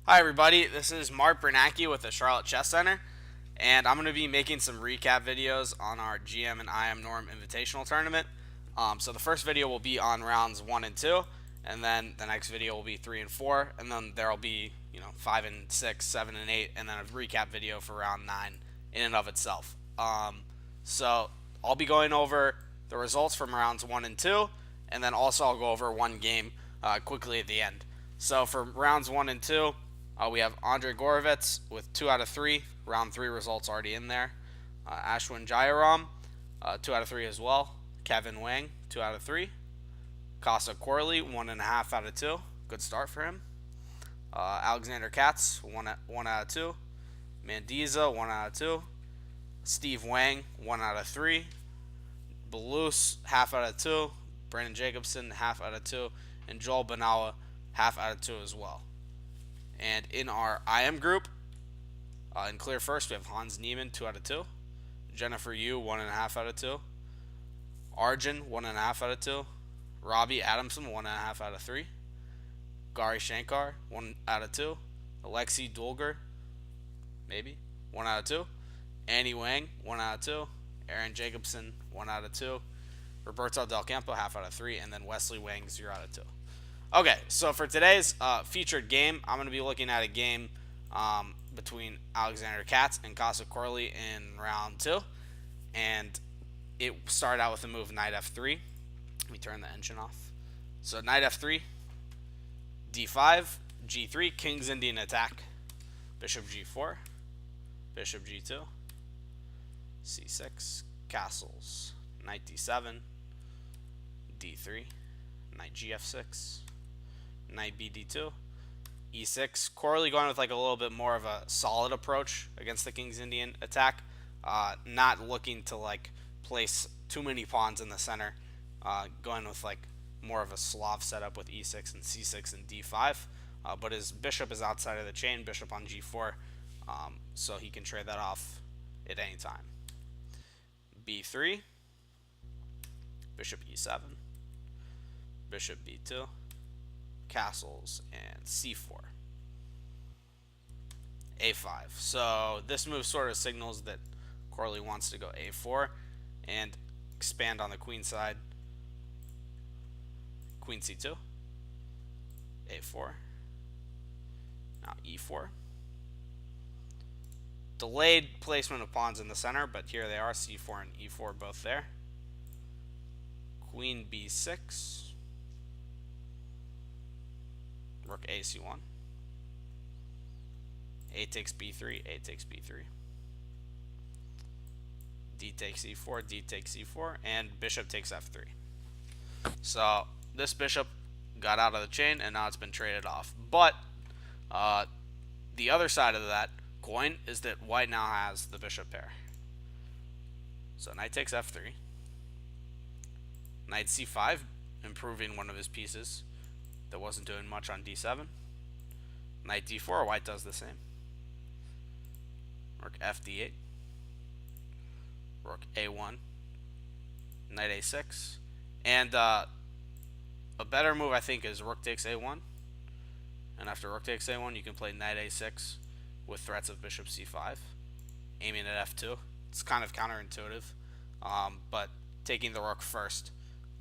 Hi everybody, this is Mark Bernanke with the Charlotte Chess Center, and I'm going to be making some recap videos on our GM and IM Norm Invitational Tournament. So the first video will be on rounds 1 and 2, and then the next video will be 3 and 4, and then there'll be, 5 and 6, 7 and 8, and then a recap video for round 9 in and of itself. So I'll be going over the results from rounds 1 and 2, and then also I'll go over one game quickly at the end. So for rounds 1 and 2, we have Andre Gorovets with 2 out of 3. Round 3 results already in there. Ashwin Jayaram, 2 out of 3 as well. Kevin Wang, 2 out of 3. Casa Corley, 1.5 out of 2. Good start for him. Alexander Katz, 1 out of 2. Mandiza, 1 out of 2. Steve Wang, 1 out of 3. Belus, half out of 2. Brandon Jacobson, half out of 2. And Joel Banawa, half out of 2 as well. And in our IM group, in clear first, we have Hans Niemann, 2 out of 2. Jennifer Yu, 1.5 out of 2. Arjun, 1.5 out of 2. Robbie Adamson, 1.5 out of 3. Gary Shankar, 1 out of 2. Alexei Dulger, maybe, 1 out of 2. Annie Wang, 1 out of 2. Aaron Jacobson, 1 out of 2. Roberto Del Campo, half out of 3. And then Wesley Wang, 0 out of 2. Okay, so for today's featured game, I'm going to be looking at a game between Alexander Katz and Casa Corley in round 2. And it started out with the move knight f3. Let me turn the engine off. So knight f3, d5, g3, King's Indian attack. Bishop g4, bishop g2, c6, castles, knight d7, d3, knight gf6, knight bd2, e6. Corley going with like a little bit more of a solid approach against the King's Indian attack, not looking to like place too many pawns in the center, going with like more of a Slav setup with e6 and c6 and d5, but his bishop is outside of the chain, bishop on g4, so he can trade that off at any time. b3, bishop e7, bishop b2, castles, and c4. a5. So this move sort of signals that Corley wants to go a4 and expand on the queen side. Queen c2, a4, now e4. Delayed placement of pawns in the center, but here they are, c4 and e4 both there. Queen b6, rook a c1, a takes b3, a takes b3, d takes e4, d takes e4, and bishop takes f3. So this bishop got out of the chain, and now it's been traded off. But the other side of that coin is that white now has the bishop pair. So knight takes f3, knight c5, improving one of his pieces that wasn't doing much on d7. Knight d4, white does the same. Rook f d8, rook a1, knight a6, and a better move I think is rook takes a1, and after rook takes a1 you can play knight a6 with threats of bishop c5, aiming at f2. It's kind of counterintuitive, but taking the rook first,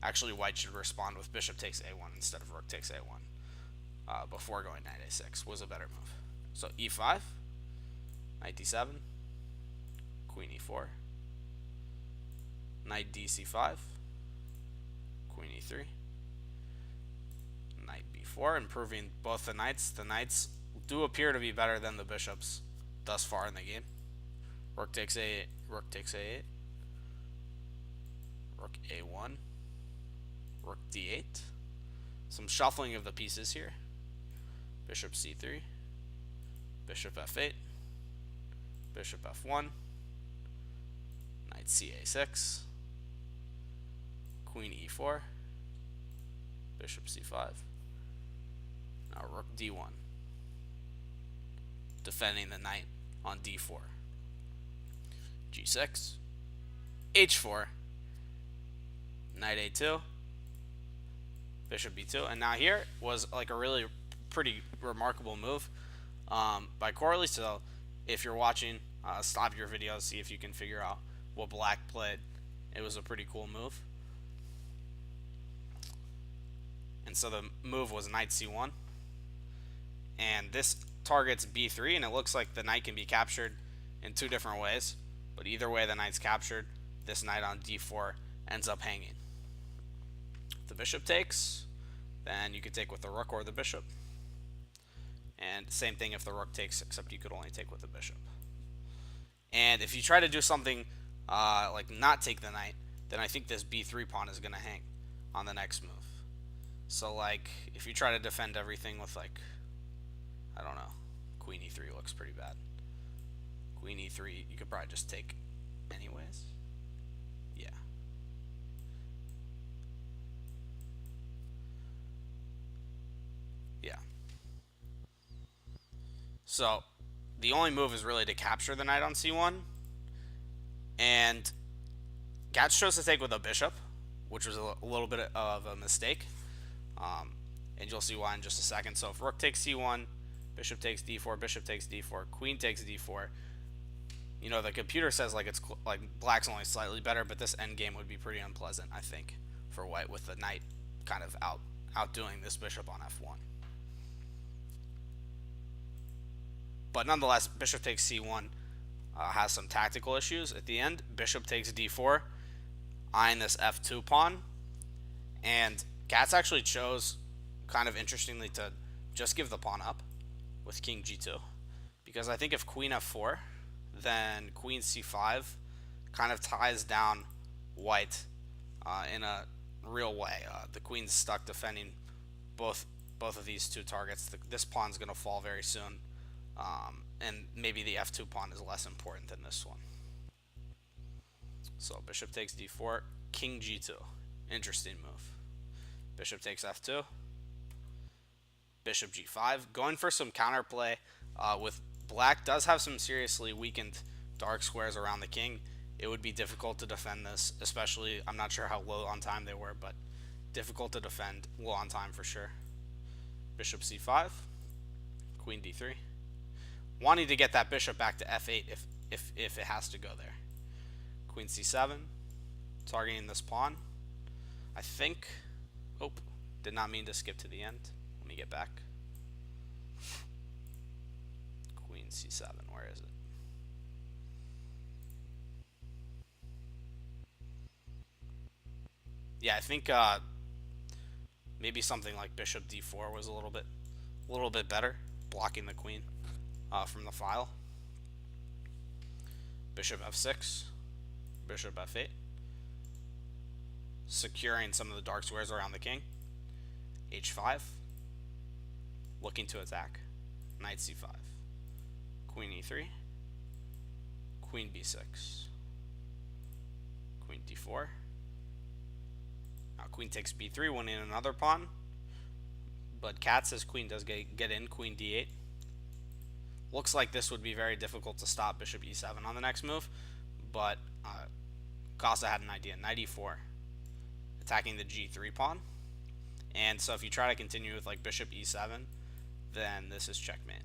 actually white should respond with bishop takes a1 instead of rook takes a1 before going knight a6 was a better move. So e5, knight d7, queen e4, knight dc5, queen e3, knight b4, improving both the knights. The knights do appear to be better than the bishops thus far in the game. Rook takes a8, rook takes a8, rook a1, rook d8. Some shuffling of the pieces here. Bishop c3, bishop f8, bishop f1, knight ca6, queen e4, bishop c5. Now rook d1, defending the knight on d4. g6, h4, knight a2, bishop b2, and now here was like a really pretty remarkable move. by Corley. So if you're watching, stop your video, see if you can figure out what black played. It was a pretty cool move. And so the move was knight c1. And this targets b3, and it looks like the knight can be captured in two different ways. But either way the knight's captured, this knight on d4 ends up hanging. If the bishop takes, then you could take with the rook or the bishop. And same thing if the rook takes, except you could only take with the bishop. And if you try to do something like not take the knight, then I think this b3 pawn is going to hang on the next move. So like if you try to defend everything with like, I don't know, queen e3 looks pretty bad. Queen e3, you could probably just take anyways. Yeah. Yeah. So the only move is really to capture the knight on c1. And Gats chose to take with a bishop, which was a little bit of a mistake. And you'll see why in just a second. So if rook takes c1, bishop takes d4, bishop takes d4, queen takes d4. You know, the computer says like it's like black's only slightly better, but this endgame would be pretty unpleasant, I think, for white with the knight kind of outdoing this bishop on f1. But nonetheless, bishop takes c1 has some tactical issues. At the end, bishop takes d4, eyeing this f2 pawn. And Gats actually chose, kind of interestingly, to just give the pawn up with king g2. Because I think if queen f4, then queen c5 kind of ties down white in a real way. The queen's stuck defending both of these two targets. This pawn's going to fall very soon. And maybe the f2 pawn is less important than this one. So bishop takes d4, king g2. Interesting move. Bishop takes f2. Bishop g5. Going for some counterplay with black does have some seriously weakened dark squares around the king. It would be difficult to defend this, especially, I'm not sure how low on time they were, but difficult to defend, low on time for sure. Bishop c5, queen d3. Wanting to get that bishop back to f8 if it has to go there. Queen c7, targeting this pawn. I think, oh, did not mean to skip to the end. Let me get back. Queen c7, where is it? Yeah, I think maybe something like bishop d4 was a little bit better, blocking the queen from the file. Bishop f6, bishop f8, securing some of the dark squares around the king. h5, looking to attack. Knight c5, queen e3, queen b6, queen d4. Now queen takes b3, winning another pawn. But Cat says queen does get in, queen d8. Looks like this would be very difficult to stop bishop e7 on the next move, but Casa had an idea. Knight e4, attacking the g3 pawn. And so if you try to continue with like bishop e7, then this is checkmate.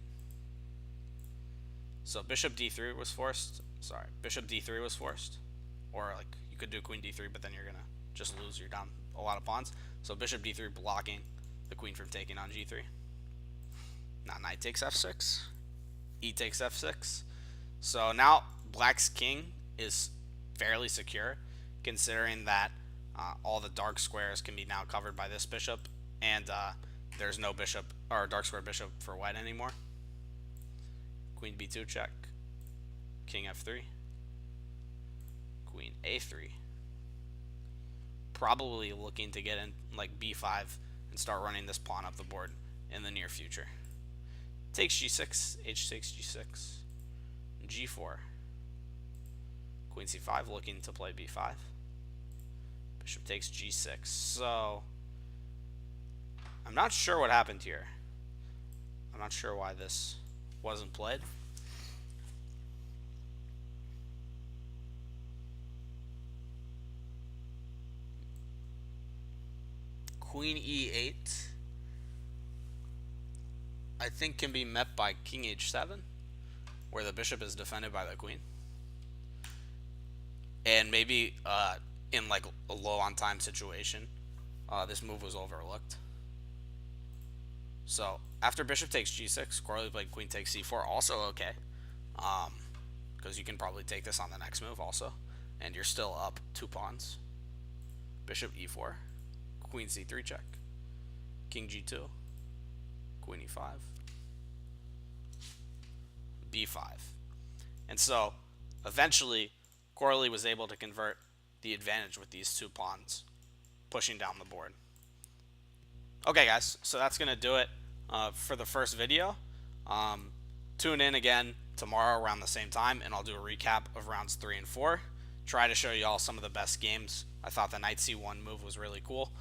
So bishop d3 was forced. Sorry, bishop d3 was forced. Or like you could do queen d3, but then you're gonna just lose. You're down a lot of pawns. So bishop d3 blocking the queen from taking on g3. Now knight takes f6. E takes f6. So now black's king is fairly secure, considering that all the dark squares can be now covered by this bishop, and there's no bishop or dark square bishop for white anymore. Queen b2 check, king f3, queen a3. Probably looking to get in like b5 and start running this pawn up the board in the near future. Takes g6, h6, g6, g4, queen c5, looking to play b5, bishop takes g6. So I'm not sure what happened here. I'm not sure why this wasn't played. Queen e8. I think can be met by king h7, where the bishop is defended by the queen. And maybe in like a low on time situation, this move was overlooked. So after bishop takes g6, Corley played queen takes c4, also okay, because you can probably take this on the next move also, and you're still up 2 pawns. Bishop e4, queen c3 check, king g2, queen e5, b5. And so eventually Corley was able to convert the advantage with these 2 pawns pushing down the board. Okay guys, so that's going to do it for the first video. Tune in again tomorrow around the same time, and I'll do a recap of rounds 3 and 4. Try to show you all some of the best games. I thought the knight c1 move was really cool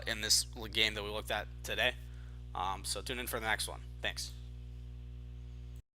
in this game that we looked at today. So tune in for the next one. Thanks.